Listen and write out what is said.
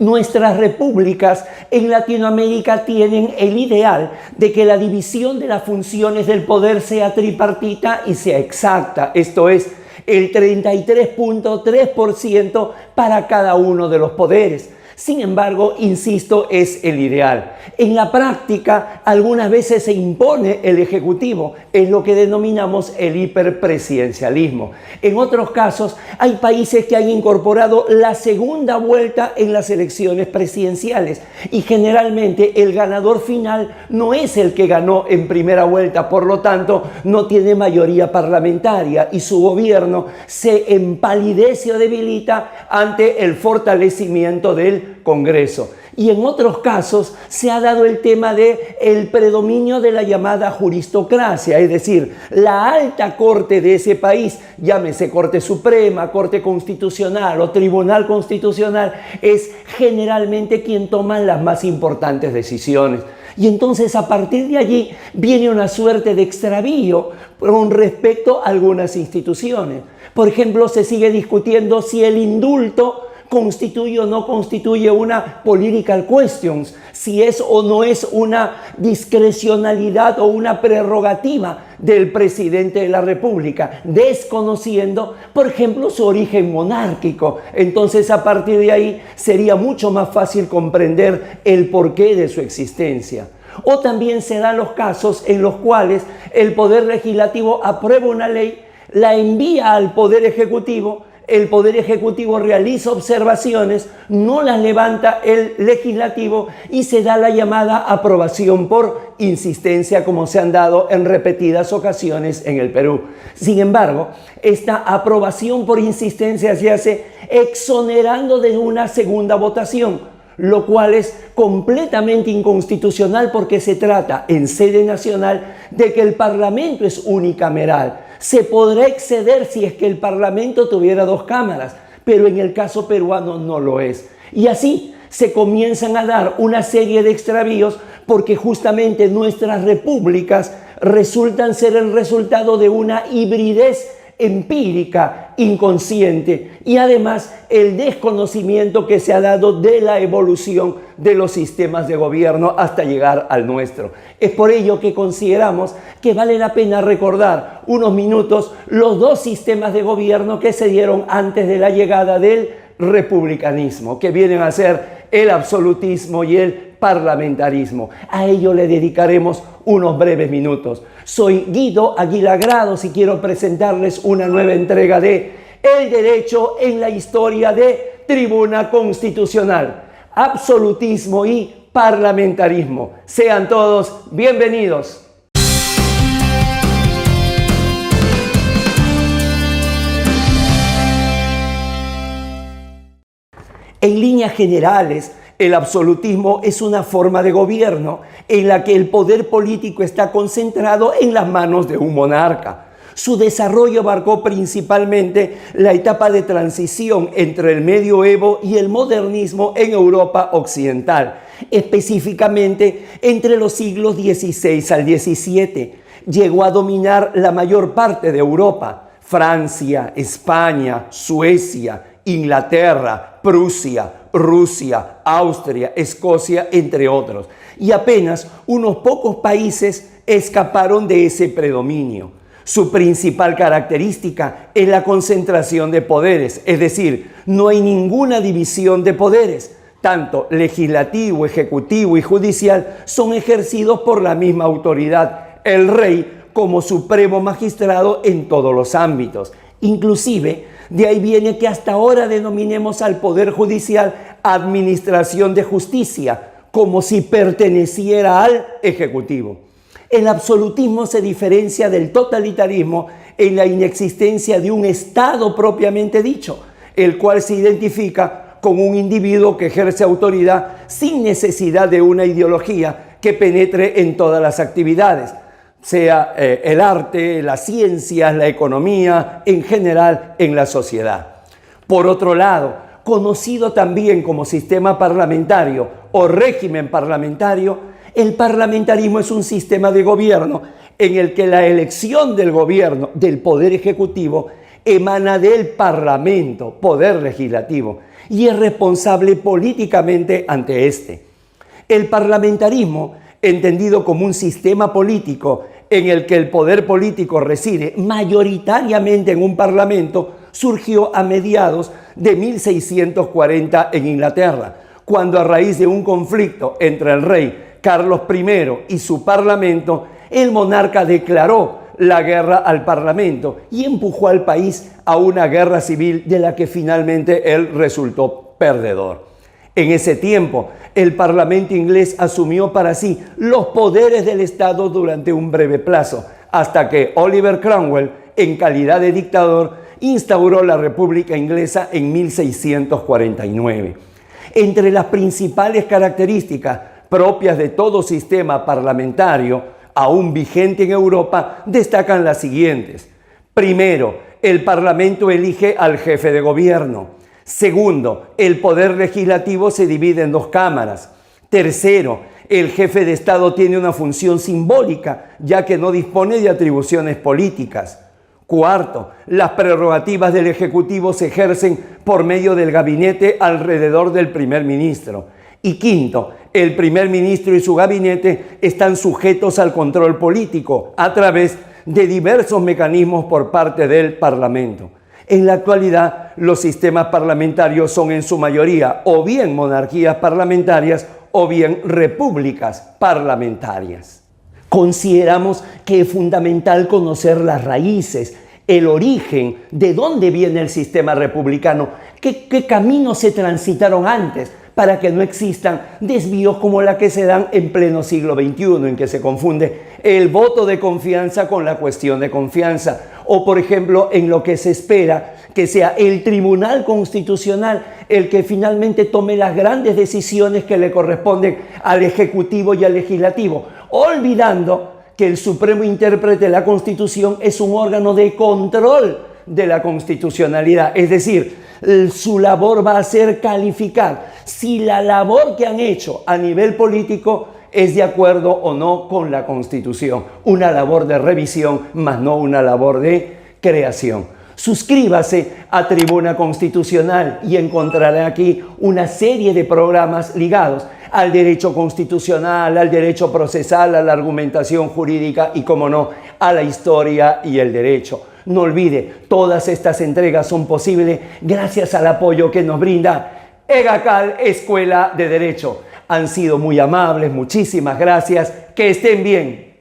Nuestras repúblicas en Latinoamérica tienen el ideal de que la división de las funciones del poder sea tripartita y sea exacta, esto es, el 33.3% para cada uno de los poderes. Sin embargo, insisto, es el ideal. En la práctica, algunas veces se impone el Ejecutivo, es lo que denominamos el hiperpresidencialismo. En otros casos, hay países que han incorporado la segunda vuelta en las elecciones presidenciales y generalmente el ganador final no es el que ganó en primera vuelta, por lo tanto, no tiene mayoría parlamentaria y su gobierno se empalidece o debilita ante el fortalecimiento del Congreso. Y en otros casos se ha dado el tema del predominio de la llamada juristocracia, es decir, la alta corte de ese país, llámese Corte Suprema, Corte Constitucional o Tribunal Constitucional, es generalmente quien toma las más importantes decisiones. Y entonces a partir de allí viene una suerte de extravío con respecto a algunas instituciones. Por ejemplo, se sigue discutiendo si el indulto constituye o no constituye una political questions, si es o no es una discrecionalidad o una prerrogativa del presidente de la República, desconociendo, por ejemplo, su origen monárquico. Entonces, a partir de ahí, sería mucho más fácil comprender el porqué de su existencia. O también se dan los casos en los cuales el Poder Legislativo aprueba una ley, la envía al Poder Ejecutivo, el Poder Ejecutivo realiza observaciones, no las levanta el Legislativo y se da la llamada aprobación por insistencia, como se han dado en repetidas ocasiones en el Perú. Sin embargo, esta aprobación por insistencia se hace exonerando de una segunda votación, lo cual es completamente inconstitucional porque se trata en sede nacional de que el Parlamento es unicameral. Se podrá exceder si es que el Parlamento tuviera dos cámaras, pero en el caso peruano no lo es. Y así se comienzan a dar una serie de extravíos porque justamente nuestras repúblicas resultan ser el resultado de una hibridez empírica, inconsciente, y además el desconocimiento que se ha dado de la evolución de los sistemas de gobierno hasta llegar al nuestro. Es por ello que consideramos que vale la pena recordar unos minutos los dos sistemas de gobierno que se dieron antes de la llegada del republicanismo, que vienen a ser el absolutismo y el parlamentarismo. A ello le dedicaremos unos breves minutos. Soy Guido Aguilar Grados y quiero presentarles una nueva entrega de El Derecho en la Historia de Tribuna Constitucional, Absolutismo y Parlamentarismo. Sean todos bienvenidos. En líneas generales, el absolutismo es una forma de gobierno en la que el poder político está concentrado en las manos de un monarca. Su desarrollo abarcó principalmente la etapa de transición entre el medioevo y el modernismo en Europa occidental, específicamente entre los siglos XVI al XVII. Llegó a dominar la mayor parte de Europa: Francia, España, Suecia, Inglaterra, Prusia, Rusia, Austria, Escocia, entre otros. Y apenas unos pocos países escaparon de ese predominio. Su principal característica es la concentración de poderes, es decir, no hay ninguna división de poderes. Tanto legislativo, ejecutivo y judicial son ejercidos por la misma autoridad, el rey, como supremo magistrado en todos los ámbitos. Inclusive, de ahí viene que hasta ahora denominemos al Poder Judicial Administración de Justicia, como si perteneciera al Ejecutivo. El absolutismo se diferencia del totalitarismo en la inexistencia de un Estado propiamente dicho, el cual se identifica con un individuo que ejerce autoridad sin necesidad de una ideología que penetre en todas las actividades, sea el arte, las ciencias, la economía, en general en la sociedad. Por otro lado, conocido también como sistema parlamentario o régimen parlamentario, el parlamentarismo es un sistema de gobierno en el que la elección del gobierno, del poder ejecutivo, emana del Parlamento, poder legislativo, y es responsable políticamente ante éste. El parlamentarismo, entendido como un sistema político en el que el poder político reside mayoritariamente en un parlamento, surgió a mediados de 1640 en Inglaterra, cuando a raíz de un conflicto entre el rey Carlos I y su parlamento, el monarca declaró la guerra al parlamento y empujó al país a una guerra civil de la que finalmente él resultó perdedor. En ese tiempo, el parlamento inglés asumió para sí los poderes del Estado durante un breve plazo, hasta que Oliver Cromwell, en calidad de dictador, instauró la República Inglesa en 1649. Entre las principales características propias de todo sistema parlamentario, aún vigente en Europa, destacan las siguientes. Primero, el Parlamento elige al jefe de gobierno. Segundo, el poder legislativo se divide en dos cámaras. Tercero, el jefe de Estado tiene una función simbólica, ya que no dispone de atribuciones políticas. Cuarto, las prerrogativas del Ejecutivo se ejercen por medio del gabinete alrededor del primer ministro. Y quinto, el primer ministro y su gabinete están sujetos al control político a través de diversos mecanismos por parte del Parlamento. En la actualidad, los sistemas parlamentarios son en su mayoría o bien monarquías parlamentarias o bien repúblicas parlamentarias. Consideramos que es fundamental conocer las raíces, el origen, de dónde viene el sistema republicano, qué caminos se transitaron antes para que no existan desvíos como la que se dan en pleno siglo XXI, en que se confunde el voto de confianza con la cuestión de confianza, o por ejemplo en lo que se espera que sea el Tribunal Constitucional el que finalmente tome las grandes decisiones que le corresponden al Ejecutivo y al Legislativo, olvidando que el supremo intérprete de la Constitución es un órgano de control de la constitucionalidad, es decir, su labor va a ser calificar si la labor que han hecho a nivel político es de acuerdo o no con la Constitución, una labor de revisión, más no una labor de creación. Suscríbase a Tribuna Constitucional y encontrará aquí una serie de programas ligados al derecho constitucional, al derecho procesal, a la argumentación jurídica y, como no, a la historia y el derecho. No olvide, todas estas entregas son posibles gracias al apoyo que nos brinda EGACAL Escuela de Derecho. Han sido muy amables, muchísimas gracias, que estén bien.